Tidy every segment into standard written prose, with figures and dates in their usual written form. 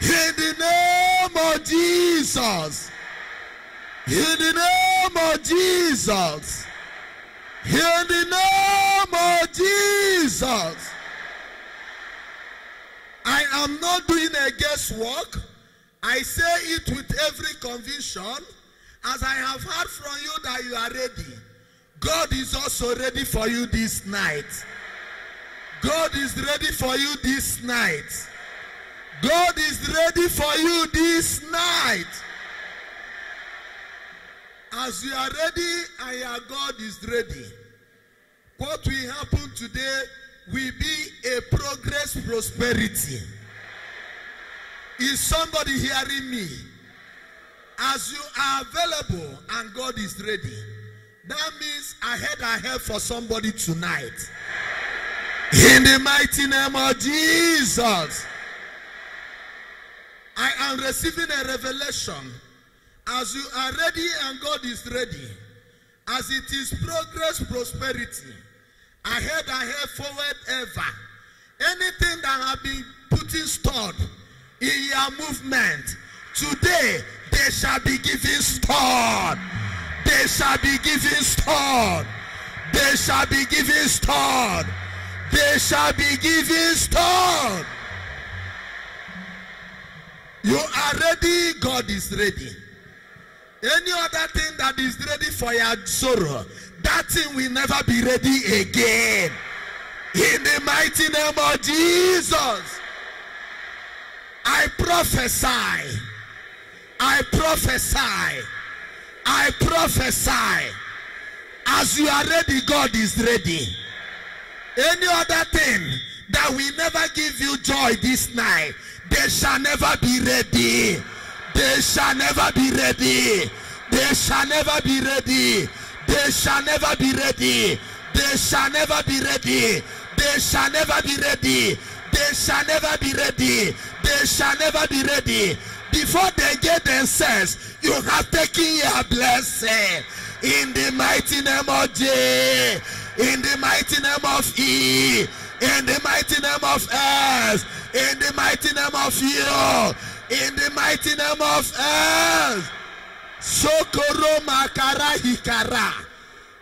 In the name of Jesus. In the name of Jesus. In the name of Jesus. I am not doing a guesswork. I say it with every conviction. As I have heard from you that you are ready, God is also ready for you this night. God is ready for you this night. God is ready for you this night. As you are ready and your God is ready, what will happen today will be a progress prosperity. Is somebody hearing me? As you are available and God is ready, that means ahead for somebody tonight. In the mighty name of Jesus, I am receiving a revelation. As you are ready and God is ready, as it is progress, prosperity, ahead, forward, ever. Anything that have been putting stored in your movement, today they shall be given stored. They shall be given stored. They shall be given stored. They shall be given stored. You are ready, God is ready. Any other thing that is ready for your sorrow, that thing will never be ready again. In the mighty name of Jesus, I prophesy. I prophesy. I prophesy. As you are ready, God is ready. Any other thing that will never give you joy this night, they shall never be ready. They shall never be ready. They shall never be ready. They shall never be ready. They shall never be ready. They shall never be ready. They shall never be ready. They shall never be ready. Before they get themselves, you have taken your blessing. In the mighty name of J. In the mighty name of E. In the mighty name of S. In the mighty name of U. In the mighty name of S. Sokoro makara hikara.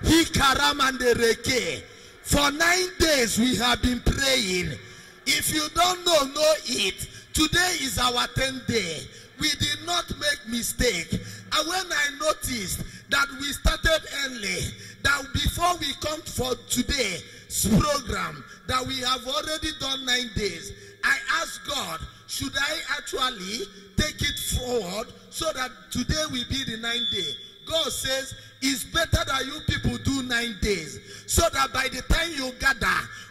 Hikara mandereke. For 9 days we have been praying. If you don't know it. Today is our 10th day. We did not make mistake. And when I noticed that we started early, that before we come for today's program, that we have already done 9 days, I asked God, should I actually take it forward so that today will be the 9th day? God says, it's better that you people do 9 days, so that by the time you gather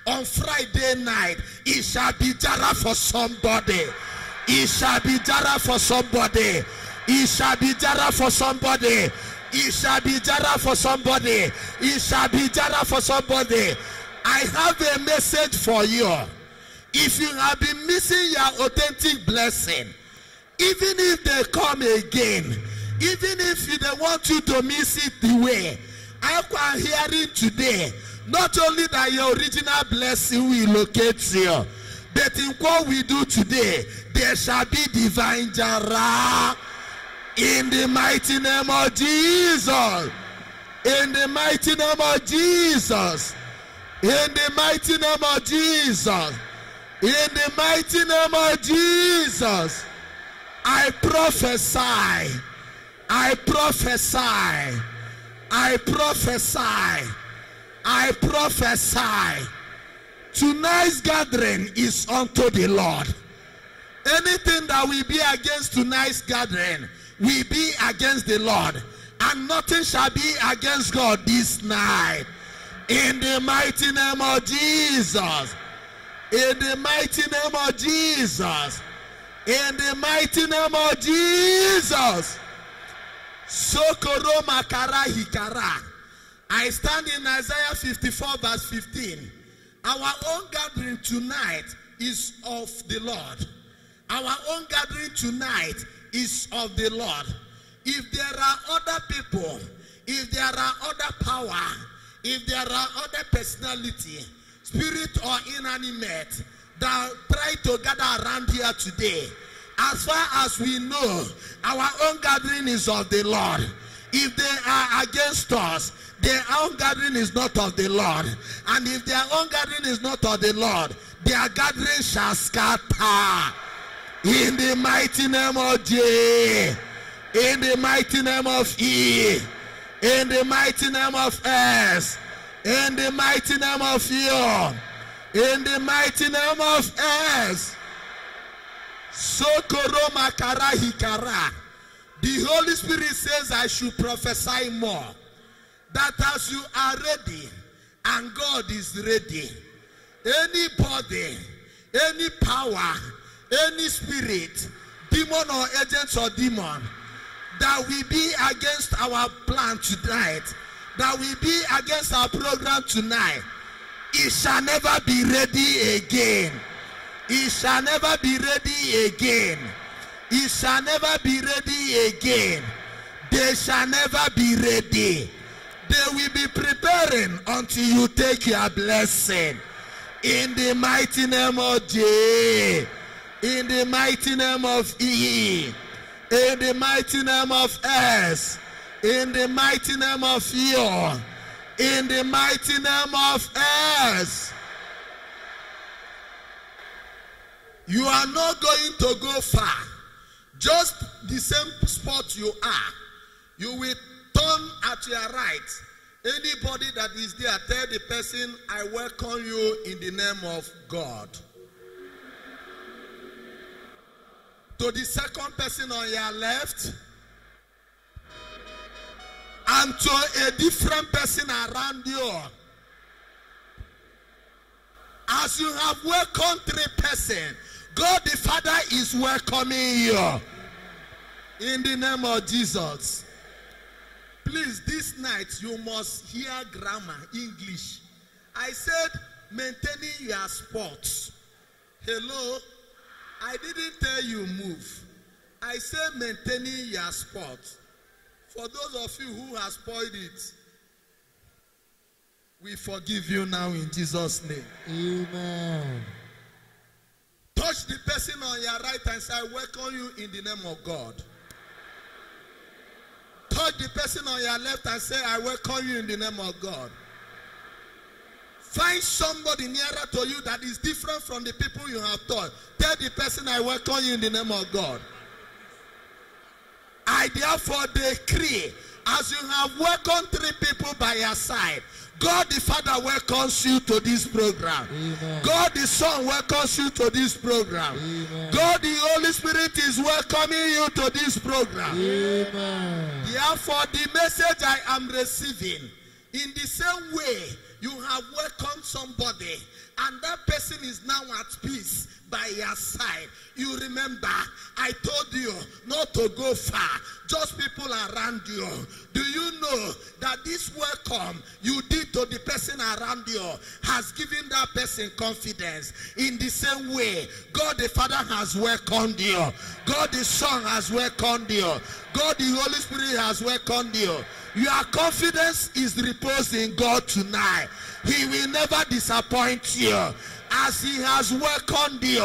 on Friday night, it shall be Jara for somebody. It shall be Jara for somebody. It shall be Jara for somebody. It shall be Jara for somebody. It shall be Jara for somebody. I have a message for you. If you have been missing your authentic blessing, even if they come again, even if they want you to miss it the way I am hearing today, not only that your original blessing will locate you, but in what we do today, there shall be divine Jara. In the mighty name of Jesus. In the mighty name of Jesus. In the mighty name of Jesus. In the mighty name of Jesus. I prophesy. I prophesy. I prophesy. I prophesy. Tonight's gathering is unto the Lord. Anything that will be against tonight's gathering will be against the Lord, and nothing shall be against God this night. In the mighty name of Jesus. In the mighty name of Jesus. In the mighty name of Jesus. Sokoro makara hikara. I stand in Isaiah 54 verse 15. Our own gathering tonight is of the Lord. Our own gathering tonight is of the Lord. If there are other people, if there are other power, if there are other personality, spirit or inanimate, that try to gather around here today, As far as we know, our own gathering is of the Lord. If they are against us, their own gathering is not of the Lord. And if their own gathering is not of the Lord, their gathering shall scatter. In the mighty name of J, in the mighty name of E, in the mighty name of S, in the mighty name of U, in the mighty name of S. Sokoro makara hikara. The Holy Spirit says I should prophesy more. That as you are ready and God is ready, anybody, any power, any spirit, demon or agents or demon, that will be against our plan tonight, that will be against our program tonight, it shall never be ready again. It shall never be ready again. It shall never be ready again. They shall never be ready. They will be preparing until you take your blessing. In the mighty name of J, in the mighty name of E, in the mighty name of S, in the mighty name of U, in the mighty name of S. You are not going to go far. Just the same spot you are. You will turn at your right. Anybody that is there, tell the person, I welcome you in the name of God. To the second person on your left, and to a different person around you. As you have welcomed 3 persons, God the Father is welcoming you. In the name of Jesus. Please, this night you must hear grammar, English. I said maintaining your sports. Hello? I didn't tell you move. I said maintaining your sport. For those of you who have spoiled it, we forgive you now in Jesus' name. Amen. Touch the person on your right and say, I welcome you in the name of God. Touch the person on your left and say, I welcome you in the name of God. Find somebody nearer to you that is different from the people you have taught. Tell the person, I welcome you in the name of God. I therefore decree, as you have welcomed 3 people by your side, God the Father welcomes you to this program. Amen. God the Son welcomes you to this program. Amen. God the Holy Spirit is welcoming you to this program. Amen. Therefore, the message I am receiving, in the same way you have welcomed somebody and that person is now at peace by your side. You remember, I told you not to go far, just people around you. Do you know that this welcome you did to the person around you has given that person confidence? In the same way, God the Father has welcomed you. God the Son has welcomed you. God the Holy Spirit has welcomed you. Your confidence is reposed in God tonight. He will never disappoint you. As he has welcomed you,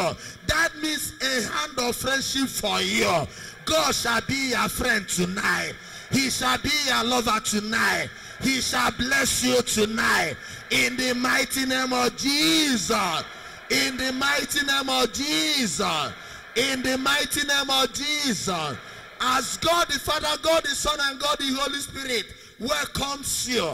that means a hand of friendship for you. God shall be your friend tonight. He shall be your lover tonight. He shall bless you tonight. In the mighty name of Jesus. In the mighty name of Jesus. In the mighty name of Jesus. As God the Father, God the Son, and God the Holy Spirit welcomes you,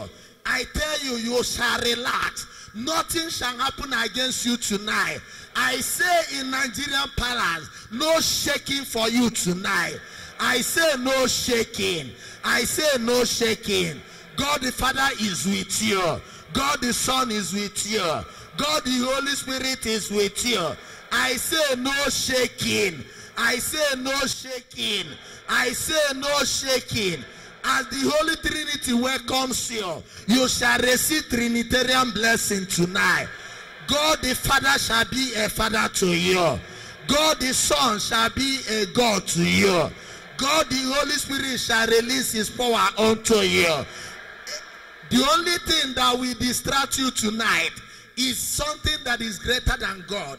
I tell you, you shall relax. Nothing shall happen against you tonight. I say in Nigerian Palace, no shaking for you tonight. I say no shaking. I say no shaking. God the Father is with you. God the Son is with you. God the Holy Spirit is with you. I say no shaking. I say no shaking. I say no shaking. As the Holy Trinity welcomes you, you shall receive Trinitarian blessing tonight. God the Father shall be a Father to you. God the Son shall be a God to you. God the Holy Spirit shall release his power unto you. The only thing that will distract you tonight is something that is greater than God.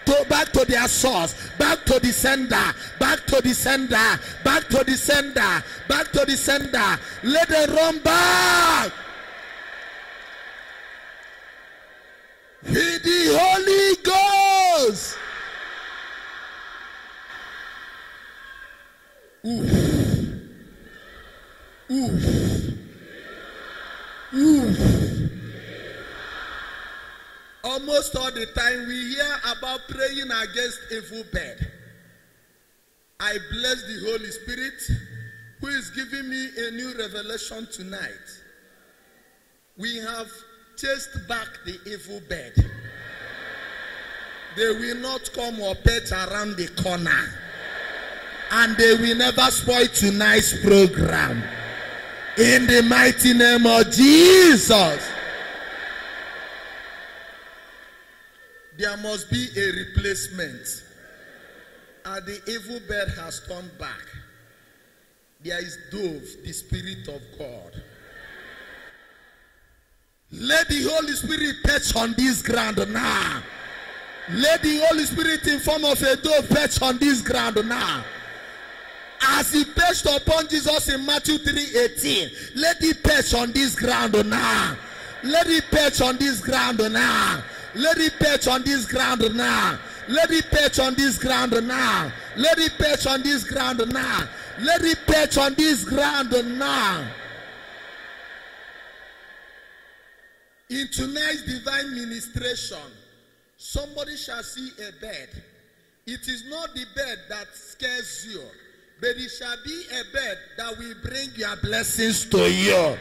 back to their source, back to the sender, back to the sender, back to the sender, back to the sender. Let them run back with the Holy Ghost. Oof. Oof. Oof. Almost all the time we hear about praying against evil bed. I bless the Holy Spirit who is giving me a new revelation tonight. We have chased back the evil bed. They will not come or perch around the corner. And they will never spoil tonight's program. In the mighty name of Jesus. There must be a replacement. And the evil bed has turned back. There is dove, the Spirit of God. Let the Holy Spirit perch on this ground now. Let the Holy Spirit in form of a dove perch on this ground now. As he perched upon Jesus in Matthew 3:18, let it perch on this ground now. Let it perch on this ground now. Let it perch on this ground now. Let it perch on this ground now. Let it perch on this ground now. Let it perch on this ground now. In tonight's divine ministration, somebody shall see a bed. It is not the bed that scares you, but it shall be a bed that will bring your blessings to you.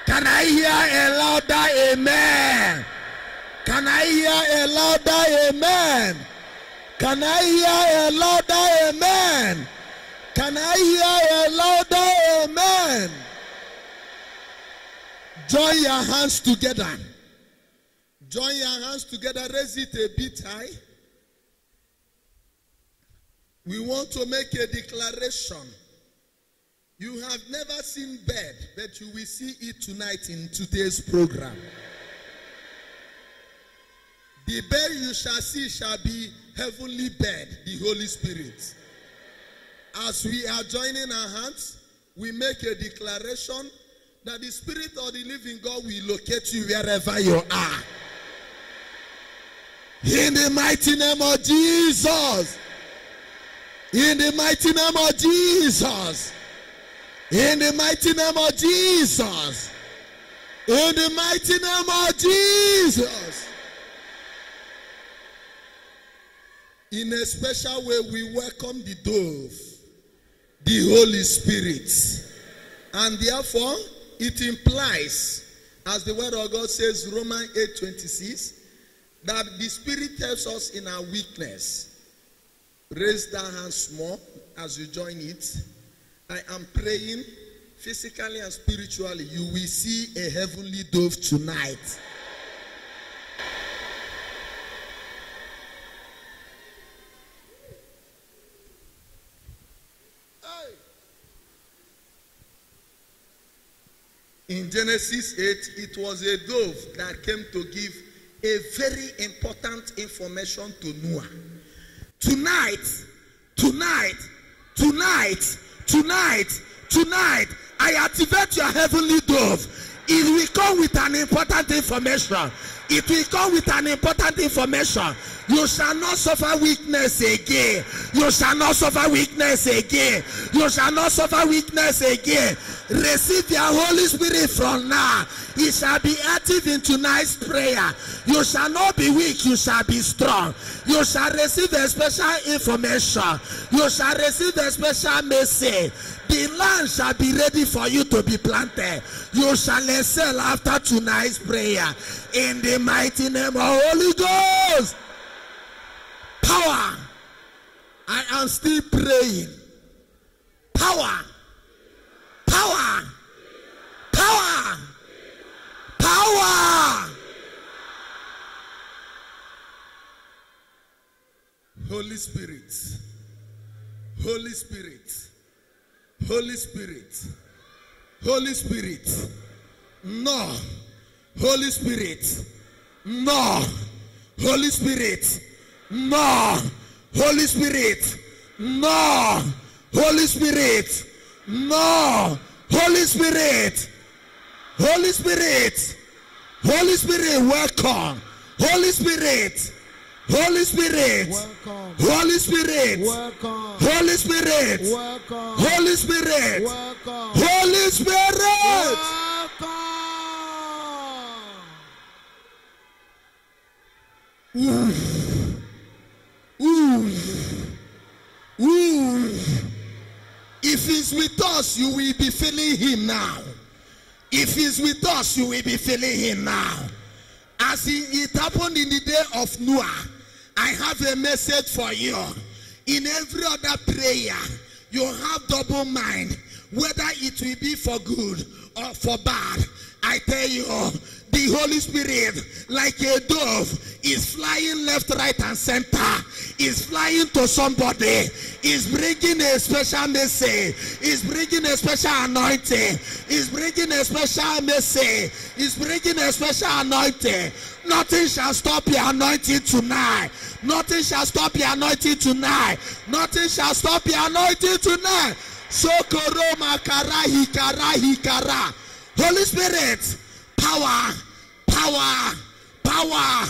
Can I hear a louder amen? Can I hear a louder amen? Can I hear a louder amen? Can I hear a louder amen? Join your hands together. Join your hands together. Raise it a bit high. We want to make a declaration. You have never seen bed, but you will see it tonight in today's program. The bed you shall see shall be heavenly bed, the Holy Spirit. As we are joining our hands, we make a declaration that the Spirit of the living God will locate you wherever you are. In the mighty name of Jesus. In the mighty name of Jesus. In the mighty name of Jesus. In the mighty name of Jesus. In a special way, we welcome the dove, the Holy Spirit. And therefore, it implies, as the word of God says, Romans 8:26, that the Spirit helps us in our weakness. Raise that hand small as you join it. I am praying physically and spiritually. You will see a heavenly dove tonight. In Genesis 8, it was a dove that came to give a very important information to Noah. Tonight, I activate your heavenly dove. It will come with an important information. It will come with an important information. You shall not suffer weakness again. You shall not suffer weakness again. You shall not suffer weakness again. Receive your Holy Spirit from now. It shall be active in tonight's prayer. You shall not be weak. You shall be strong. You shall receive a special information. You shall receive a special message. The land shall be ready for you to be planted. You shall excel after tonight's prayer. In the mighty name of Holy Ghost. Power. I am still praying. Power. Power. Power. Power. Holy Spirit. Holy Spirit. Holy Spirit. Holy Spirit. No. Holy Spirit. No. Holy Spirit. No. Holy Spirit. No. Holy Spirit. No. Holy Spirit. Holy Spirit. Holy Spirit, welcome. Holy Spirit. Holy Spirit. Welcome. Holy Spirit. Welcome. Holy Spirit. Welcome. Holy Spirit. Welcome. Holy Spirit. If he's with us, you will be feeling him now. If he's with us, you will be feeling him now. As it happened in the day of Noah, I have a message for you. In every other prayer, you have double mind, whether it will be for good or for bad. I tell you, the Holy Spirit, like a dove, is flying left, right, and center. Is flying to somebody. Is bringing a special message. Is bringing a special anointing. Is bringing a special message. Is bringing a special anointing. Nothing shall stop your anointing tonight. Nothing shall stop your anointing tonight. Nothing shall stop your anointing tonight. Sokoro makara hikara hikara. Holy Spirit, power, power, power,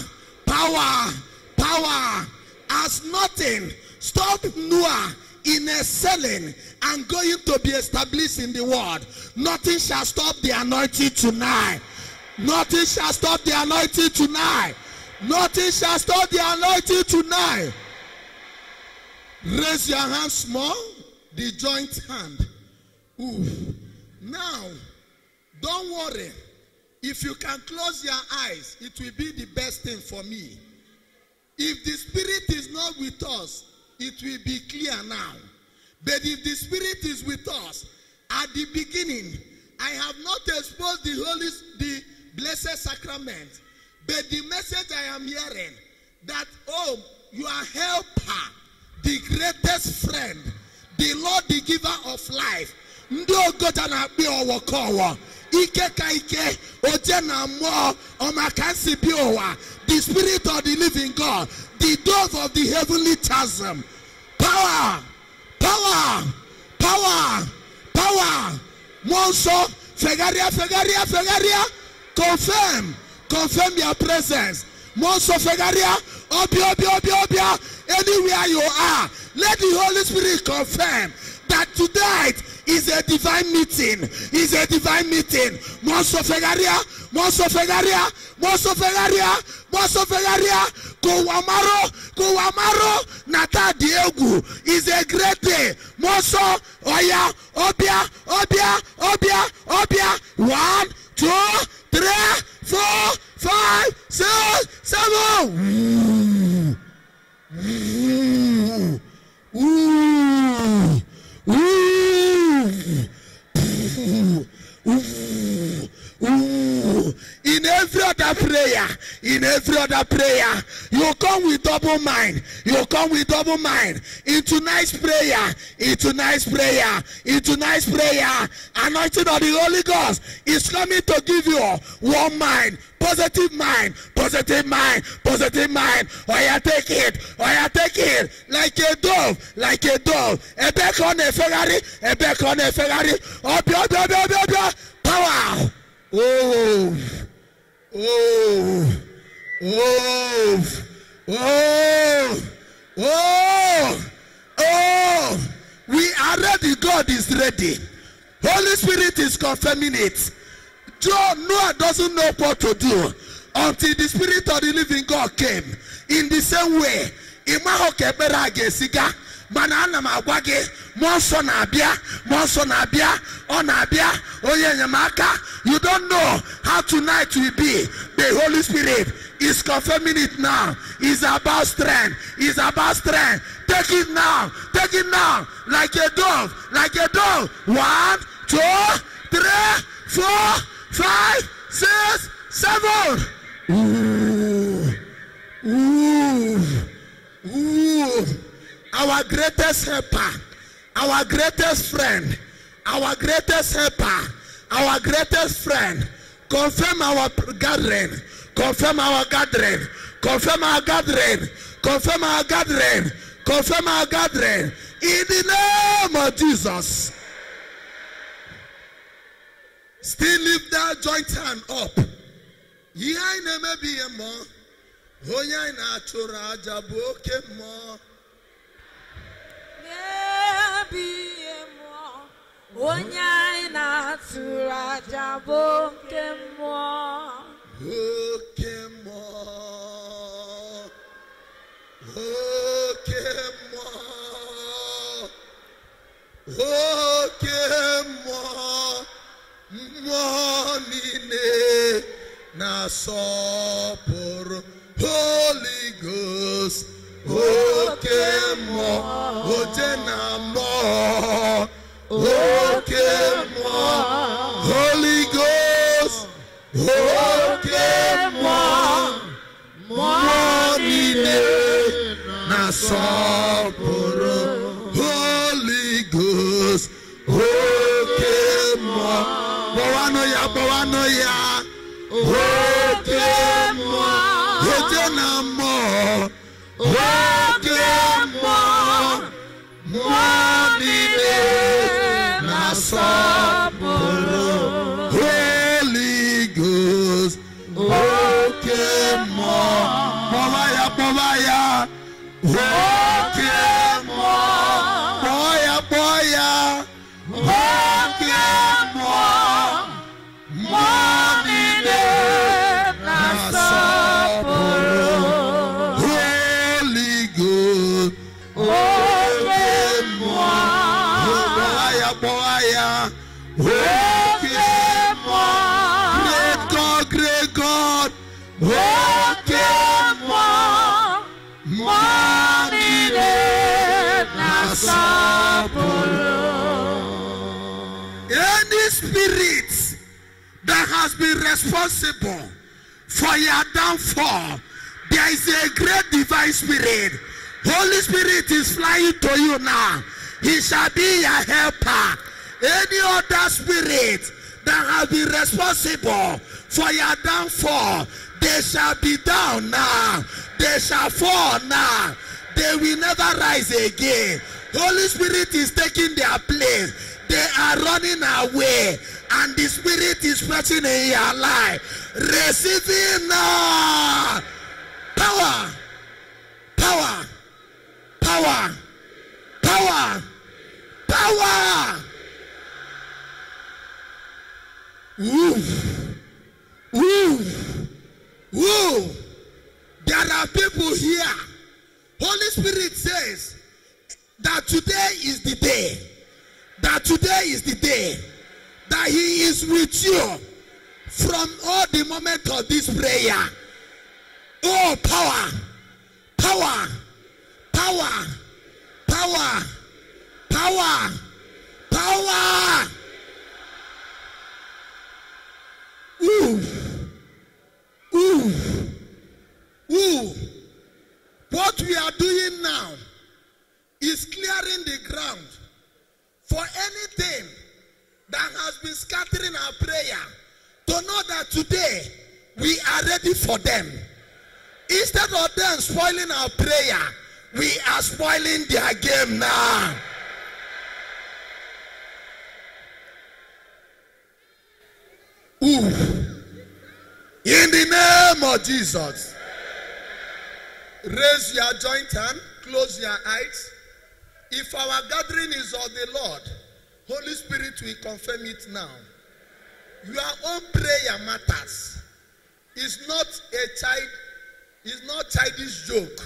power, power. As nothing stop Noah in excelling and going to be established in the world, nothing shall stop the anointing tonight. Nothing shall stop the anointing tonight. Nothing shall stop the anointing tonight. Raise your hand small, the joint hand. Ooh. Now, don't worry. If you can close your eyes, it will be the best thing for me. If the Spirit is not with us, it will be clear now. But if the Spirit is with us, at the beginning, I have not exposed the blessed sacrament. But the message I am hearing, that, oh, your helper, the greatest friend, the Lord, the giver of life, ndo gojana bi owokowo ike ka ike oje na mo o makansi bi owa, the Spirit of the living God, the dove of the heavenly chasm. Power, power, power, power. Monso fegaria fegaria fegaria. Confirm your presence. Monso fegaria obia obia obia obia. Anywhere you are, let the Holy Spirit confirm that tonight is a divine meeting. Is a divine meeting. Monso fegaria, monso fegaria, monso fegaria, monso fegaria. Kuwamaro nata diegu is a great day. Monso oya obia obia obia obia. 1, 2, 3, 4, 5, 6, 7. In every other prayer, you come with double mind. You come with double mind. In tonight's prayer, anointing of the Holy Ghost is coming to give you one mind. Positive mind, positive mind, positive mind. Oh yeah, take it. Oh yeah, take it. Like a dove, like a dove. A back on a Ferrari, a back on a Ferrari. Oh, power. Oh, oh, oh, oh, oh, oh. We are ready. God is ready. Holy Spirit is confirming it. Noah doesn't know what to do until the Spirit of the living God came. In the same way, Manana Mawage, Monson Abia, Onabia, Oyenyamaka. You don't know how tonight will be. The Holy Spirit is confirming it now. It's about strength. It's about strength. Take it now. Take it now. Like a dove. Like a dove. 1, 2, 3, 4, 5, 6, 7. Ooh. Ooh. Ooh. Our greatest helper, our greatest friend, our greatest helper, our greatest friend. Confirm our gathering, confirm our gathering, confirm our gathering, Confirm our gathering. Confirm our gathering. In the name of Jesus. Still lift that joint hand up. Ye may be a more. Hoya na chura jabo ke mo. Maybe a more. Hoya na chura jabo ke mo. Okay more. Okay more. Okay more. Morning na sopor Holy Ghost. Okay more. Okay na more. Okay more. Holy Ghost. Okay more. Morning na sopor Holy Ghost. Okay more. Bawano ya. Okay more. Okay na more. Okay more. Morning na sopor Holy Ghost. Okay more. Bawaya. Okay more. Boya. Okay more. Morning na sopor Holy Ghost. Okay more. Boya. Okay more. Great God. Okay more. Morning na sopor. Any spirit that has been responsible for your downfall, there is a great divine spirit. Holy Spirit is flying to you now. He shall be your helper. Any other spirit that has been responsible for your downfall, they shall be down now. They shall fall now. They will never rise again. Holy Spirit is taking their place. They are running away. And the Spirit is present in your life. Receiving now. Power. Woo. There are people here. Holy Spirit says that today is the day. That today is the day that He is with you from all the moment of this prayer. Oh, power. What we are doing now is clearing the ground for anything that has been scattering our prayer, to know that today we are ready for them. Instead of them spoiling our prayer, we are spoiling their game now. In the name of Jesus. Raise your joint hand, close your eyes. If our gathering is of the Lord, Holy Spirit will confirm it now. Your own prayer matters. It's not childish joke.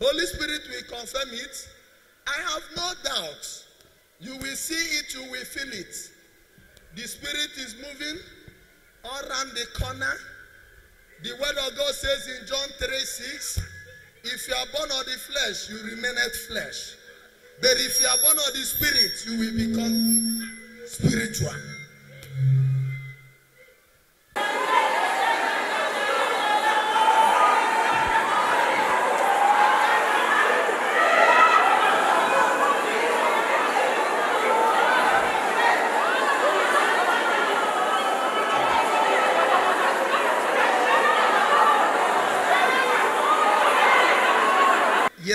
Holy Spirit will confirm it. I have no doubt. You will see it, you will feel it. The Spirit is moving all around the corner. The word of God says in John 3:6, if you are born of the flesh, you remain at flesh. But if you are born of the Spirit, you will become spiritual.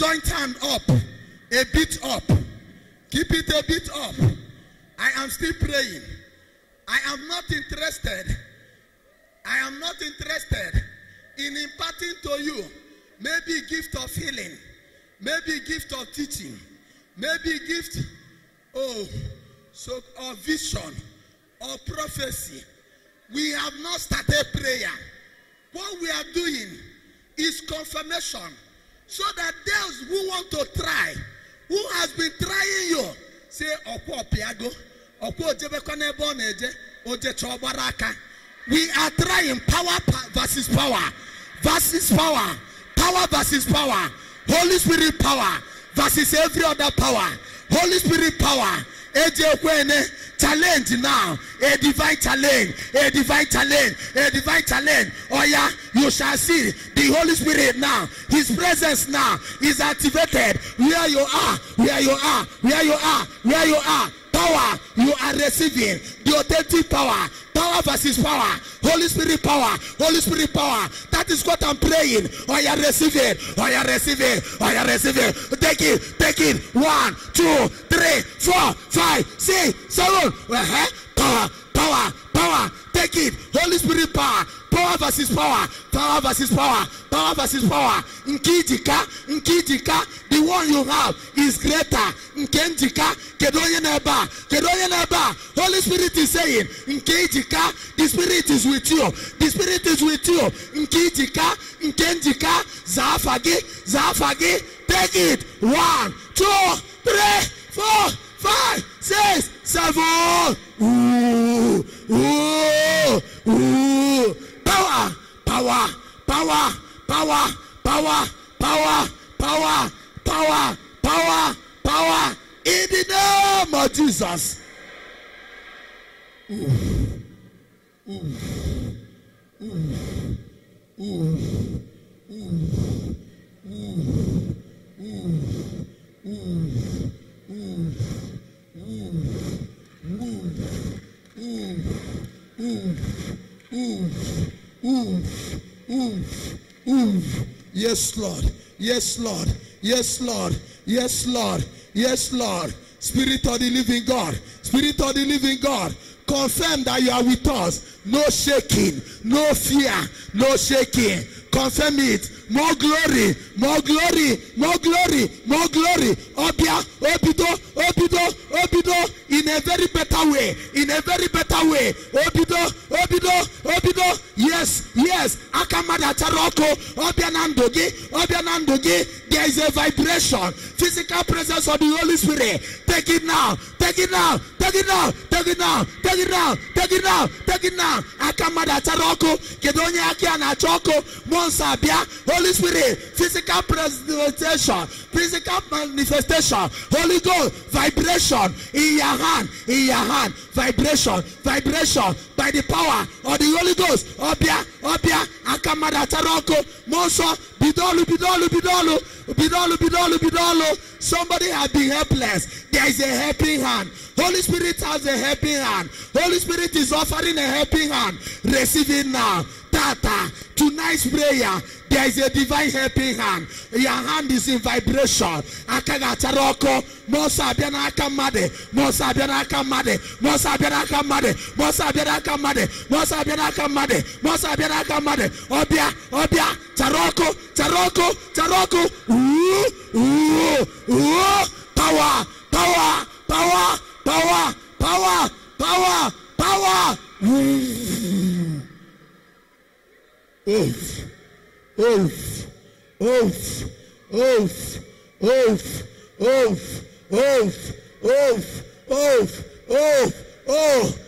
joint hand up, a bit up. Keep it a bit up. I am still praying. I am not interested. I am not interested in imparting to you maybe gift of healing, maybe gift of teaching, maybe gift of vision or prophecy. We have not started prayer. What we are doing is confirmation, so that those who want to try, who has been trying you, say okwo piago, okwo jebekone boneje, oje chobaraka. We are trying power versus power, versus power, power versus power, Holy Spirit power versus every other power, Holy Spirit power. Challenge now, a divine challenge, a divine challenge, a divine challenge. Oh yeah, you shall see the Holy Spirit now. His presence now is activated where you are, where you are, where you are, where you are. Power, you are receiving the authentic power. Power versus power. Holy Spirit power. Holy Spirit power. That is what I'm praying. Oh, you receive it. Oh, you receive it. Oh, you receive it. Take it. Take it. 1, 2, 3, 4, 5, 6, 7. Power. Power. Power. Take it. Holy Spirit power. Power versus power. Power versus power. Power versus power. Nkijika. Nkijika. The one you have is greater. Nkenjika. Kedoye neba. Kedoye neba. Holy Spirit is saying, Nkijika. The Spirit is with you. The Spirit is with you. Nkijika. Nkenjika. Zafagi. Zafagi. Take it. 1, 2, 3, 4, 5, 6, 7. Ooh. Ooh. Ooh. Power, power, power, power, power, power, power, power, power, power, in the name of Jesus. Ooh. Ooh. Ooh. Ooh. Ooh. Yes, Lord. Yes, Lord. Yes, Lord. Yes, Lord. Yes, Lord. Spirit of the living God. Spirit of the living God. Confirm that you are with us. No shaking. No fear. No shaking. Confirm it. More glory. More glory. More glory. More glory. Obia. Obido. Obido. Obido. In a very better way. In a very better way. Obido. Obido. Obido. Yes. Yes. Akamada Charoko. Obianandogi. Obianandogi. There is a vibration. Physical presence of the Holy Spirit. Take it now. Take it now. Take it now. Take it now. Take it now. Take it now. Take it now. Akamada Charoko. Kedonya Akiana Choko. Monsabia. Holy Spirit. Physical presentation. Physical manifestation. Holy Ghost. Vibration. In your hand. In your hand. Vibration. Vibration. By the power of the Holy Ghost. Obia. Obia. Akamada Charoko. Monso. Bidolu. Bidolu. Bidolu. Bidolu. Bidolu. Bidolu. Somebody has been helpless. There is a helping hand. Holy Spirit has a helping hand. Holy Spirit is offering a helping hand. Receive it now. Tata. Tonight's prayer. There is a divine helping hand. Your hand is in vibration. Akaga Charoko. Mosa Biana Kamade. Mosa Biana Kamade. Mosa Biana Kamade. Mosa Biana Kamade. Mosa Biana Kamade. Mosa Biana Kamade. Obia. Obia. Charoko. Charoko. Charoko. Ooh. Ooh. Ooh. Power. Power. Power. Power. Power. Power. Power. Oof. Oof, oof, oof, oof, oof, oof,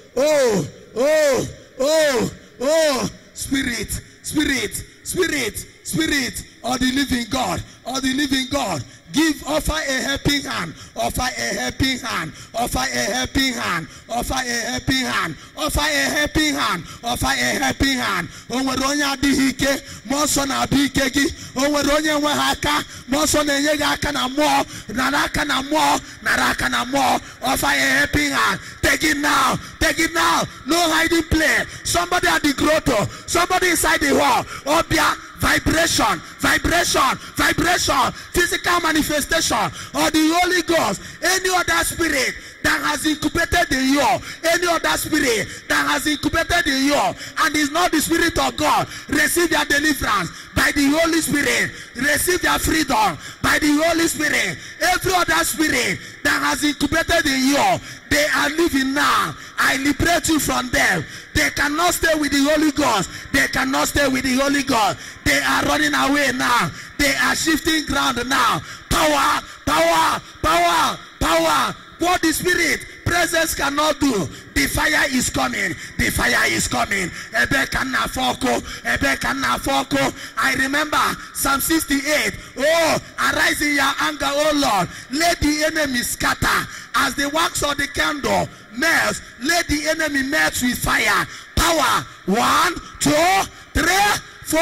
oof, oof, oof, Spirit, Spirit, Spirit, Spirit of the living God, of the living God. Give, offer a helping hand, offer a helping hand, offer a helping hand, offer a helping hand, offer a helping hand, offer a helping hand. Onweronya dihike, monso na bikegi, onweronya wehaka, monso na nyegaka na mo, naraka na mo, naraka na mo. Offer a helping hand. Take it now, take it now. No hiding place. Somebody at the grotto, somebody inside the wall. Obia. vibration, vibration, vibration, physical manifestation of the Holy Ghost. Any other spirit that has incubated in you, any other spirit that has incubated in you and is not the Spirit of God, receive their deliverance by the Holy Spirit. Receive their freedom by the Holy Spirit. Every other spirit that has incubated in you, they are living now. I liberate you from them. They cannot stay with the Holy Ghost. They cannot stay with the Holy Ghost. They are running away now. They are shifting ground now. Power, power, power, power. What the Spirit presence cannot do, the fire is coming. The fire is coming. I remember Psalm 68. Oh, arise in your anger, oh Lord. Let the enemy scatter. As the wax of the candle melts, let the enemy melt with fire. Power. 1, 2, 3, 4,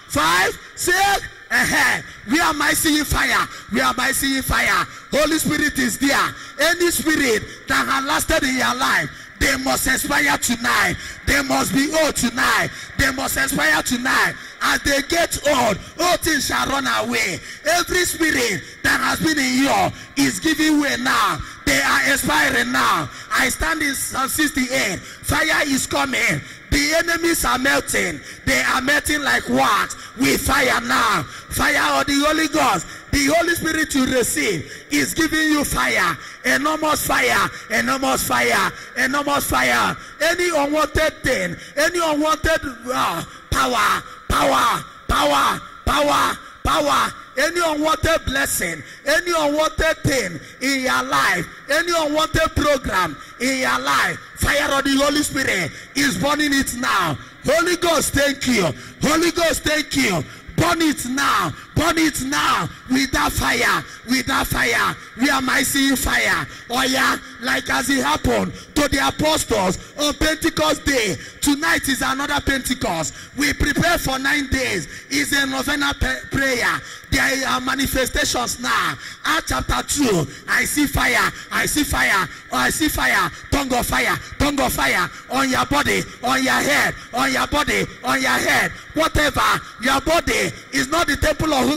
5, 6. Where am I seeing fire? Where am I seeing fire? Holy Spirit is there. Any spirit that has lasted in your life, they must expire tonight. They must be old tonight. They must expire tonight. As they get old, all things shall run away. Every spirit that has been in you is giving way now. They are expiring now. I stand in Psalm 68. Fire is coming. The enemies are melting. They are melting like wax with fire now. Fire of the Holy Ghost. The Holy Spirit you receive is giving you fire. Enormous fire. Enormous fire. Enormous fire. Any unwanted thing. Any unwanted power. Power. Power. Power. Power. Any unwanted blessing, any unwanted thing in your life, any unwanted program in your life, fire of the Holy Spirit is burning it now. Holy Ghost, thank you. Holy Ghost, thank you. Burn it now. Burn it now. With that fire. With that fire. Where am I seeing fire? Oh yeah, like as it happened to the apostles on Pentecost Day. Tonight is another Pentecost. We prepare for 9 days. It's a novena prayer. There are manifestations now. Acts chapter 2. I see fire. I see fire. Oh, I see fire. Tongue of fire. Tongue of fire. On your body. On your head. On your body. On your head. Whatever. Your body is not the temple of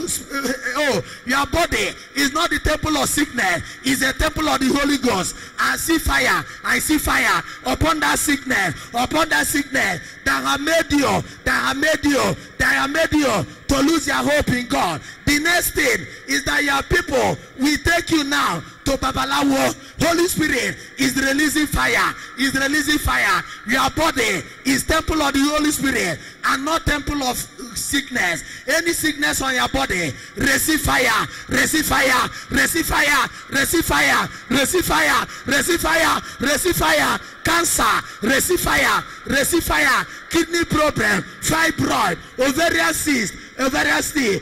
your body is not the temple of sickness. It's a temple of the Holy Ghost. I see fire. I see fire upon that sickness. Upon that sickness that have made you. That have made you. That have made you to lose your hope in God. The next thing is that your people will take you now to Babalawo. Holy Spirit is releasing fire. Is releasing fire. Your body is temple of the Holy Spirit and not temple of sickness. Any sickness on your body, receive fire. Receive fire. Receive fire. Receive fire. Receive fire. Receive fire. Receive fire. Cancer, receive fire. Receive fire. Kidney problem, fibroid, ovarian cyst, gallbladder stone,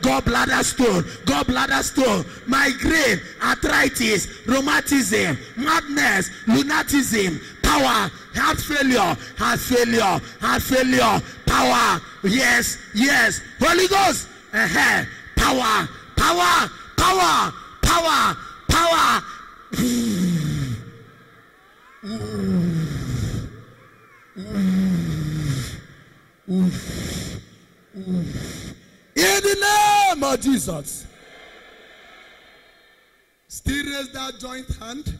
gallbladder stone, gallbladder stone, migraine, arthritis, rheumatism, madness, lunatism, power, heart failure, heart failure, heart failure, power, yes, yes, Holy Ghost, power, power, power, power, power. In the name of Jesus. Still raise that joint hand.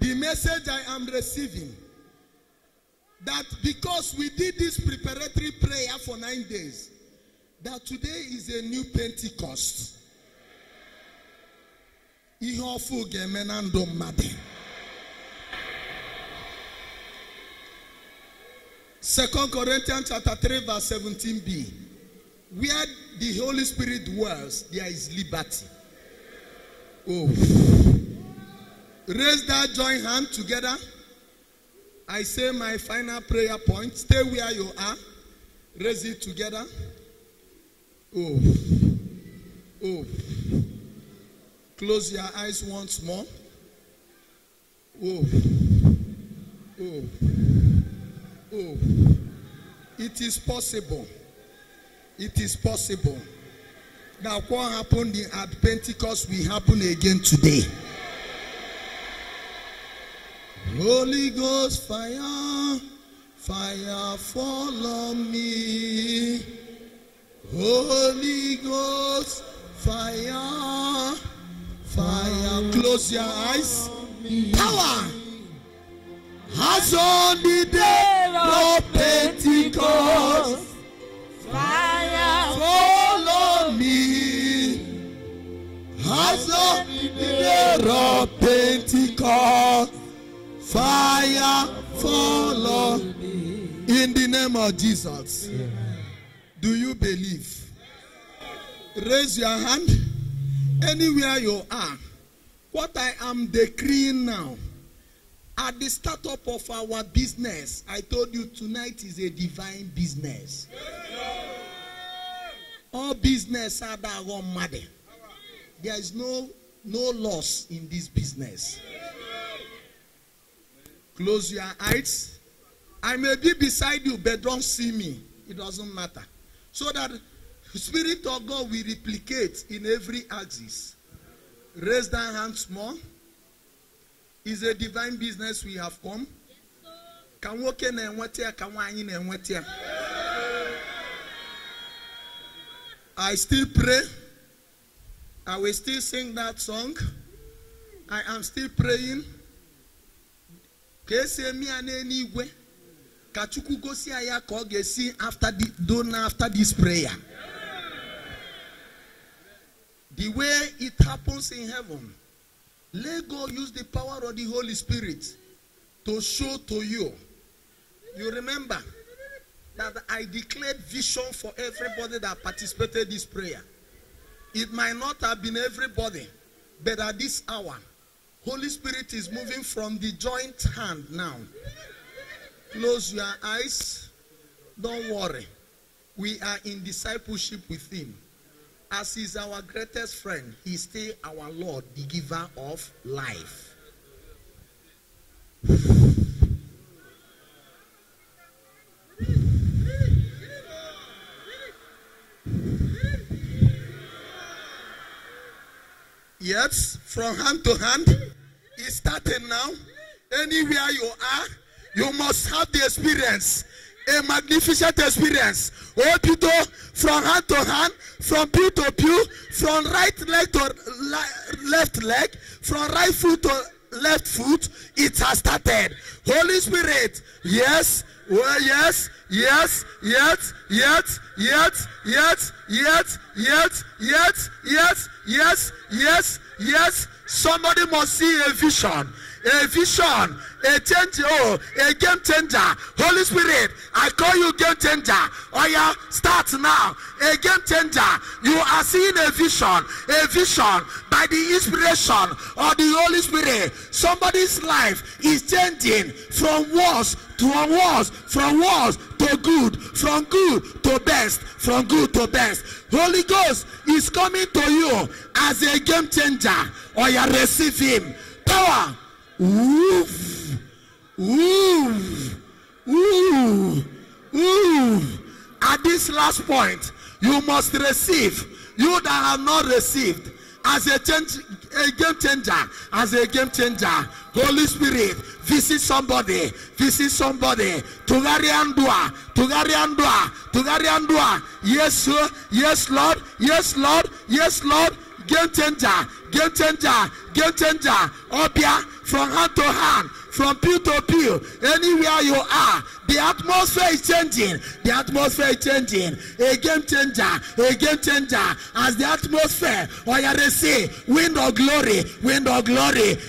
The message I am receiving, that because we did this preparatory prayer for 9 days, that today is a new Pentecost. Second Corinthians chapter 3 verse 17b. Where the Holy Spirit dwells, there is liberty. Oh. Raise that joint hand together. I say my final prayer point. Stay where you are. Raise it together. Oh. Oh. Close your eyes once more. Oh. Oh. Oh. It is possible. It is possible. Now what happened at Pentecost will happen again today. Holy Ghost fire, fire fall on me. Holy Ghost fire, fire. Close your eyes. Power as on the day of Pentecost. Fire Fall on me. As on the day of Pentecost. Fire fall on me. In the name of Jesus. Do you believe? Raise your hand anywhere you are. What I am decreeing now, at the startup of our business, I told you tonight is a divine business. All business are that one matter. There is no loss in this business. Close your eyes. I may be beside you, but don't see me. It doesn't matter. So that the Spirit of God will replicate in every axis. Raise that hand small. It's a divine business we have come. I still pray. I will still sing that song. I am still praying. After this prayer. The way it happens in heaven, let God use the power of the Holy Spirit to show to you. You remember that I declared vision for everybody that participated in this prayer. It might not have been everybody, but at this hour, Holy Spirit is moving from the joint hand now. Close your eyes. Don't worry. We are in discipleship with him. As he's our greatest friend, he's still our Lord, the giver of life. Yes, from hand to hand, it's starting now. Anywhere you are, you must have the experience. A magnificent experience. Oh, people, from hand to hand, from pew to pew, from right leg to left leg, from right foot to left foot, it has started. Holy Spirit, yes, well, yes, yes, yes, yes, yes, yes, yes, yes, yes, yes, yes, yes, yes. Somebody must see a vision. A vision, a change, a game changer. Holy Spirit, I call you game changer. Oh yeah, start now. A game changer. You are seeing a vision by the inspiration of the Holy Spirit. Somebody's life is changing from worse to worse, from worse to good, from good to best, from good to best. Holy Ghost is coming to you as a game changer. Oh yeah, receive him. Power. Woof, woof, woof, woof. At this last point, you must receive. You that have not received, as a game changer, as a game changer. Holy Spirit, visit somebody, visit somebody. Tugariandua, Tugariandua, Tugariandua. Yes, sir. Yes, Lord. Yes, Lord. Yes, Lord. Game changer, game changer, game changer. Obia, from hand to hand, from pew to pew, anywhere you are, the atmosphere is changing. The atmosphere is changing. A game changer, a game changer. As the atmosphere, or you say, wind of glory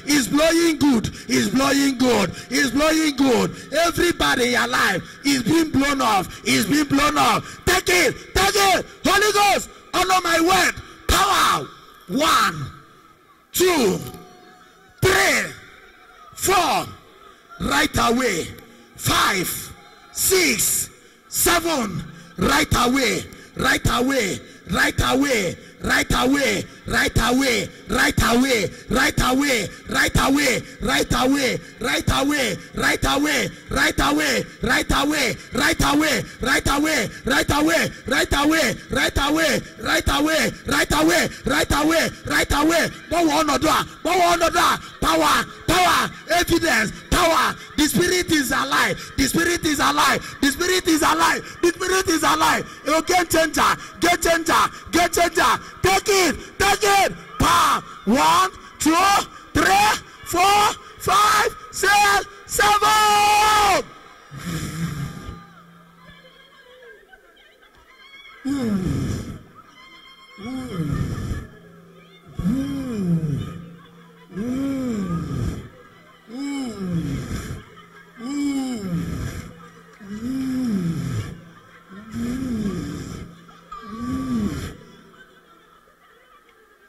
is blowing good, is blowing good, is blowing good. Everybody in your life is being blown off, is being blown off. Take it, Holy Ghost, honor my word, power. 1, 2, 3, 4, right away. 5, 6, 7, right away, right away, right away, right away, right away, right away, right away, right away, right away, right away, right away, right away, right away, right away, right away, right away, right away, right away, right away, right away, right away, right away. Power, power, evidence, power. The spirit is alive. The spirit is alive. The spirit is alive. The spirit is alive. You game changer, game changer, game changer. Take it, take it. Power. 1, 2, 3, 4, 5, 6, 7.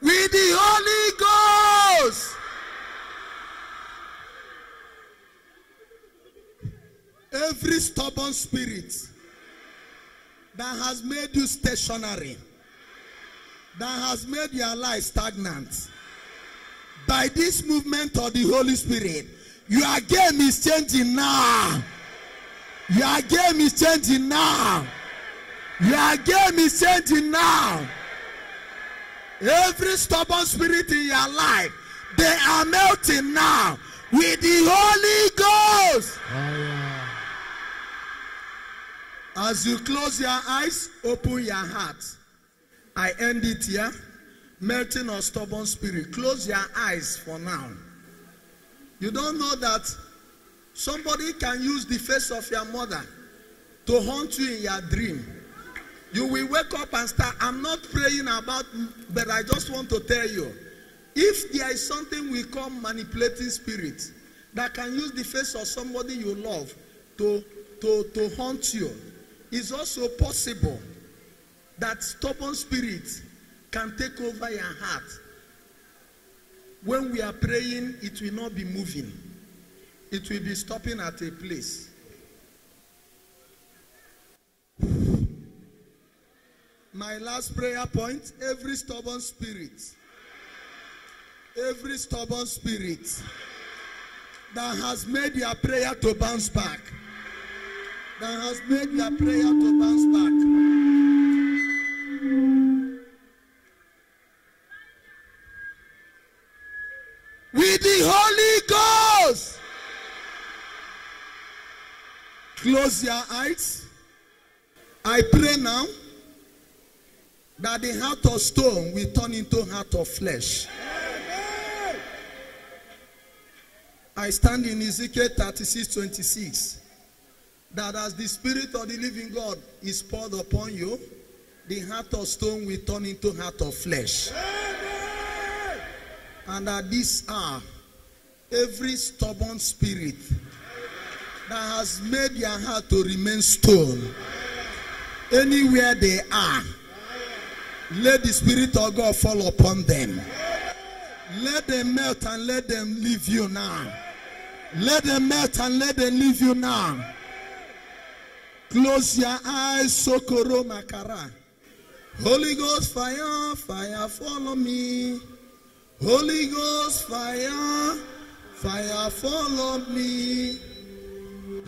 With the Holy Ghost. Every stubborn spirit that has made you stationary, that has made your life stagnant, by this movement of the Holy Spirit, your game is changing now. Your game is changing now. Your game is changing now. Every stubborn spirit in your life, they are melting now with the Holy Ghost. As you close your eyes, open your heart. I end it here. Melting of stubborn spirit. Close your eyes for now. You don't know that somebody can use the face of your mother to haunt you in your dream. You will wake up and start. I'm not praying about, but I just want to tell you, if there is something we call manipulating spirit that can use the face of somebody you love to haunt you, it's also possible that stubborn spirit can take over your heart. When we are praying, it will not be moving. It will be stopping at a place. My last prayer point, every stubborn spirit that has made your prayer to bounce back, that has made your prayer to bounce back, with the Holy Ghost. Close your eyes. I pray now that the heart of stone will turn into heart of flesh. Amen. I stand in Ezekiel 36:26. That as the Spirit of the living God is poured upon you, the heart of stone will turn into heart of flesh. Amen. And at this hour, every stubborn spirit that has made your heart to remain stone, anywhere they are, let the Spirit of God fall upon them. Let them melt and let them leave you now. Let them melt and let them leave you now. Close your eyes, Sokoro Makara. Holy Ghost fire, fire follow me. Holy Ghost fire, fire follow me.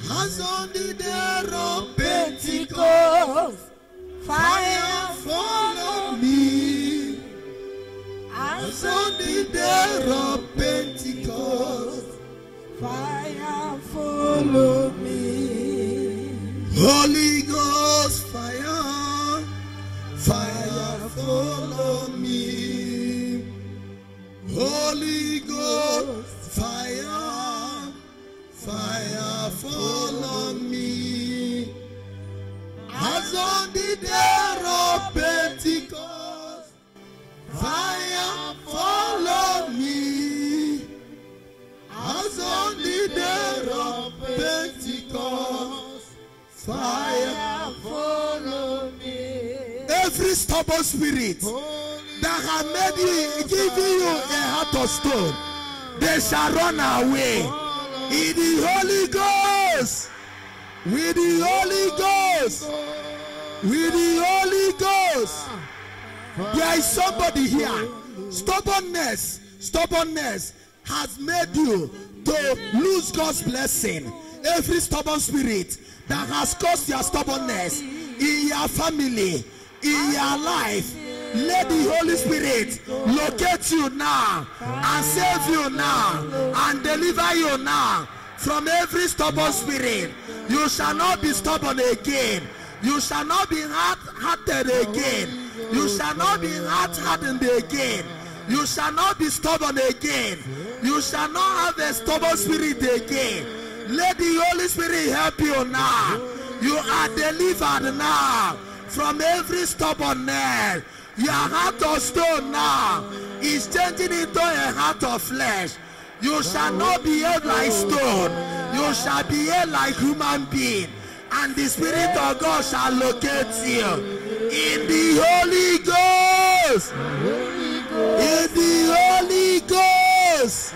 As on the day of Pentecost, fire follow me. As on the day of Pentecost, fire follow me. Holy Ghost fire, fire follow me. Holy Ghost fire, fire follow me. As on the day of Pentecost, fire follow me. As on the day of Pentecost, fire follow me. Every stubborn spirit that have made you, giving you a heart of stone, they shall run away. In the Holy Ghost, with the Holy Ghost, with the Holy Ghost, There is somebody here. Stubbornness has made you to lose God's blessing. Every stubborn spirit that has caused your stubbornness in your family, in your life, let the Holy Spirit locate you now and save you now and deliver you now from every stubborn spirit. You shall not be stubborn again. You shall not be hard-hearted again. You shall not be hard-hardened again. You shall not be stubborn again. You shall not have a stubborn spirit again. Let the Holy Spirit help you now. You are delivered now from every stubbornness. Your heart of stone now is changing into a heart of flesh. You shall not behave like stone. You shall behave like human being. And the Spirit of God shall locate you in the Holy Ghost. In the Holy Ghost.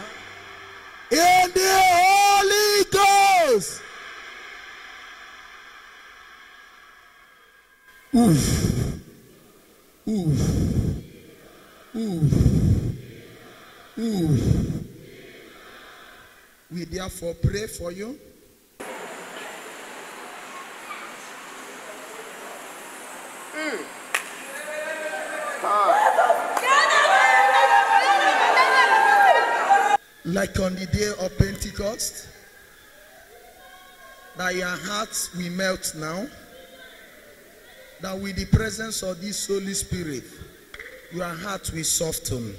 In the Holy Ghost. Oof. Oof. Oof. Oof. We therefore pray for you. Like on the day of Pentecost, that your hearts will melt now, that with the presence of this Holy Spirit, your heart will soften.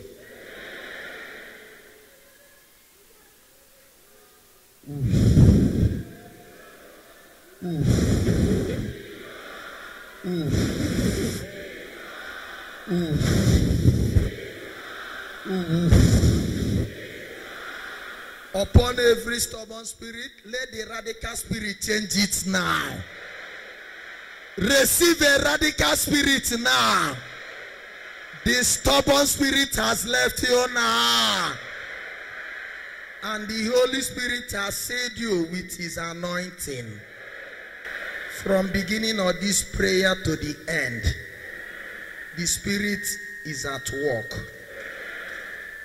Oof. Oof. Oof. Oof. Oof. Upon every stubborn spirit, let the radical spirit change it now. Receive a radical spirit now. The stubborn spirit has left you now. And the Holy Spirit has saved you with his anointing. From beginning of this prayer to the end, the Spirit is at work.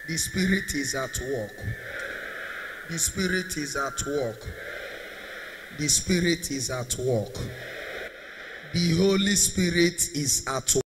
The Spirit is at work. The Spirit is at work. The Spirit is at work. The Holy Spirit is at work.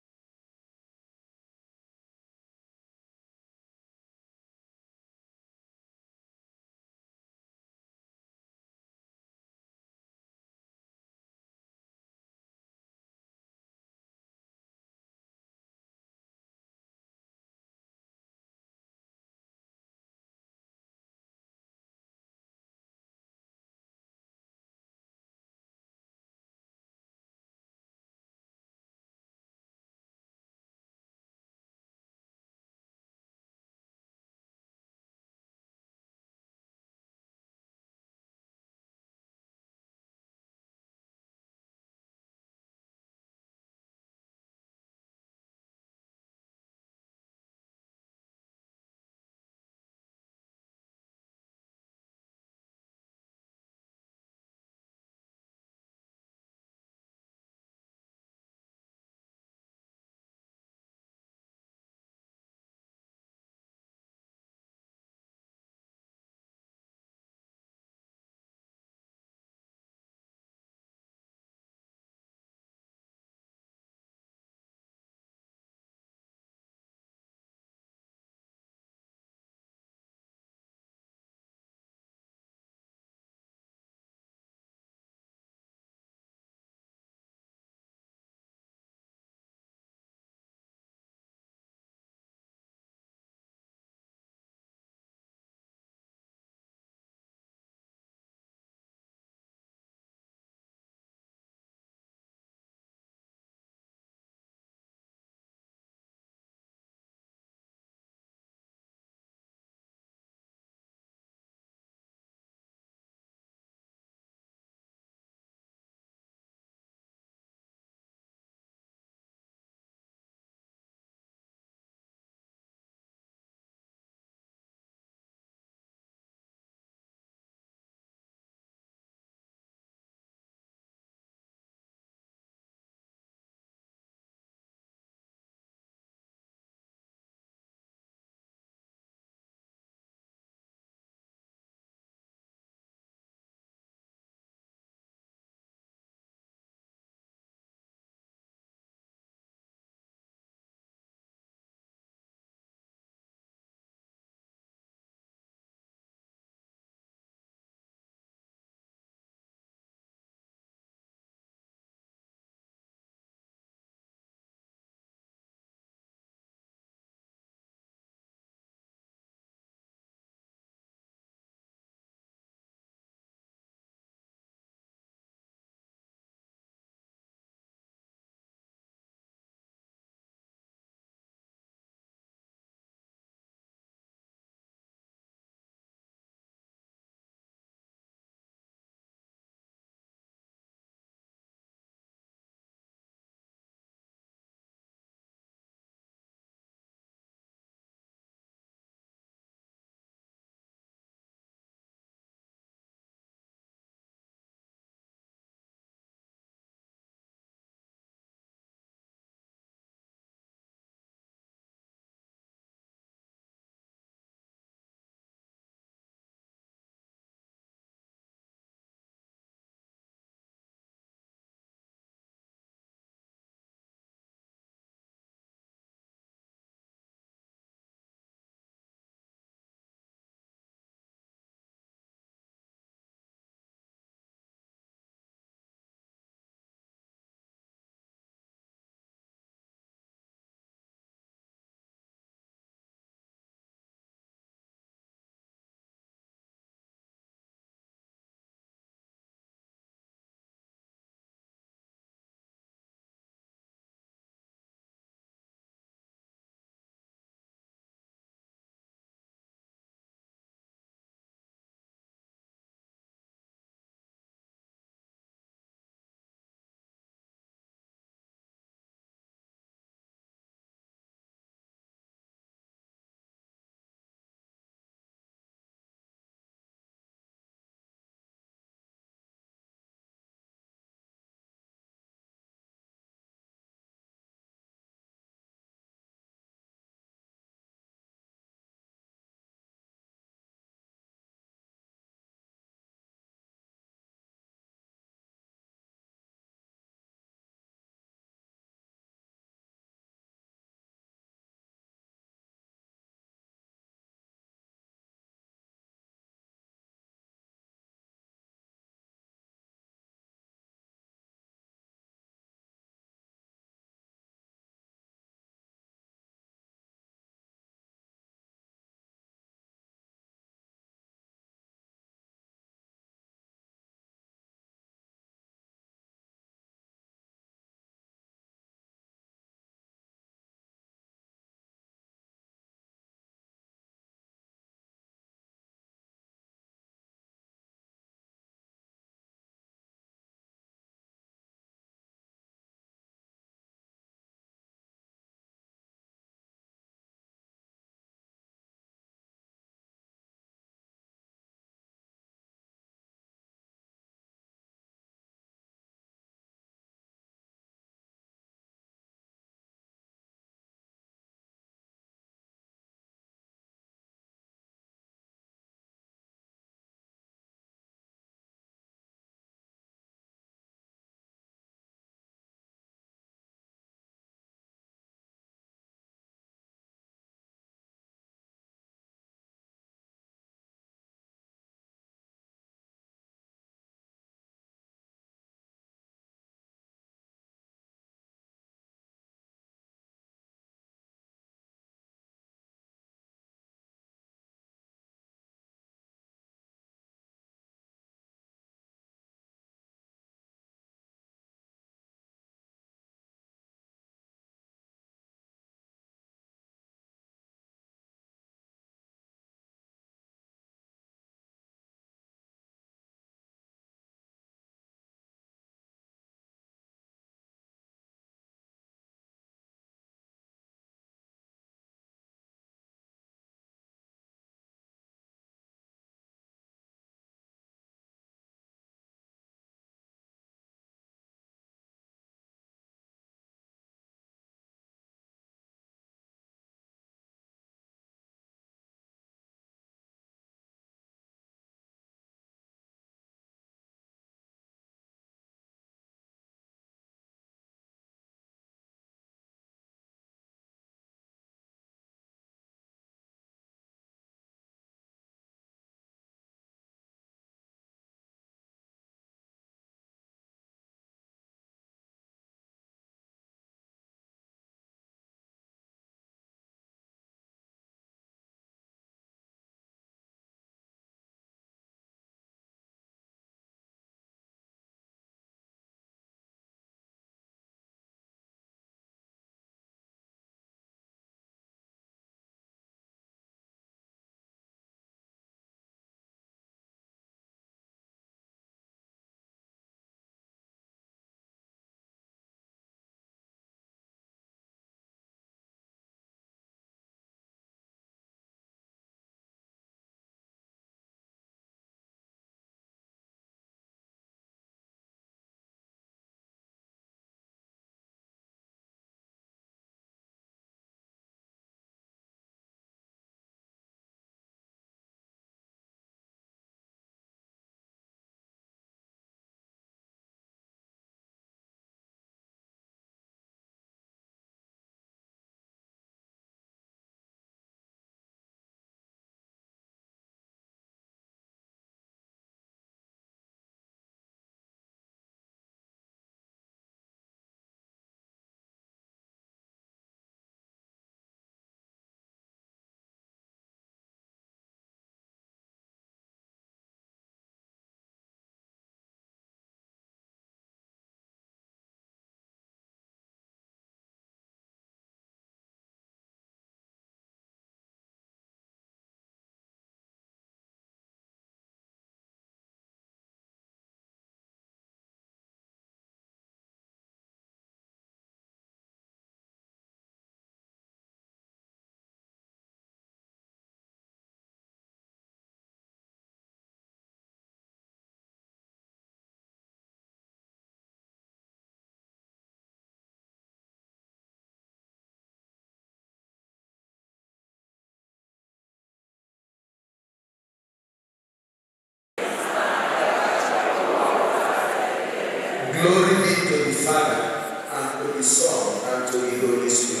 the Son, and to the Holy Spirit.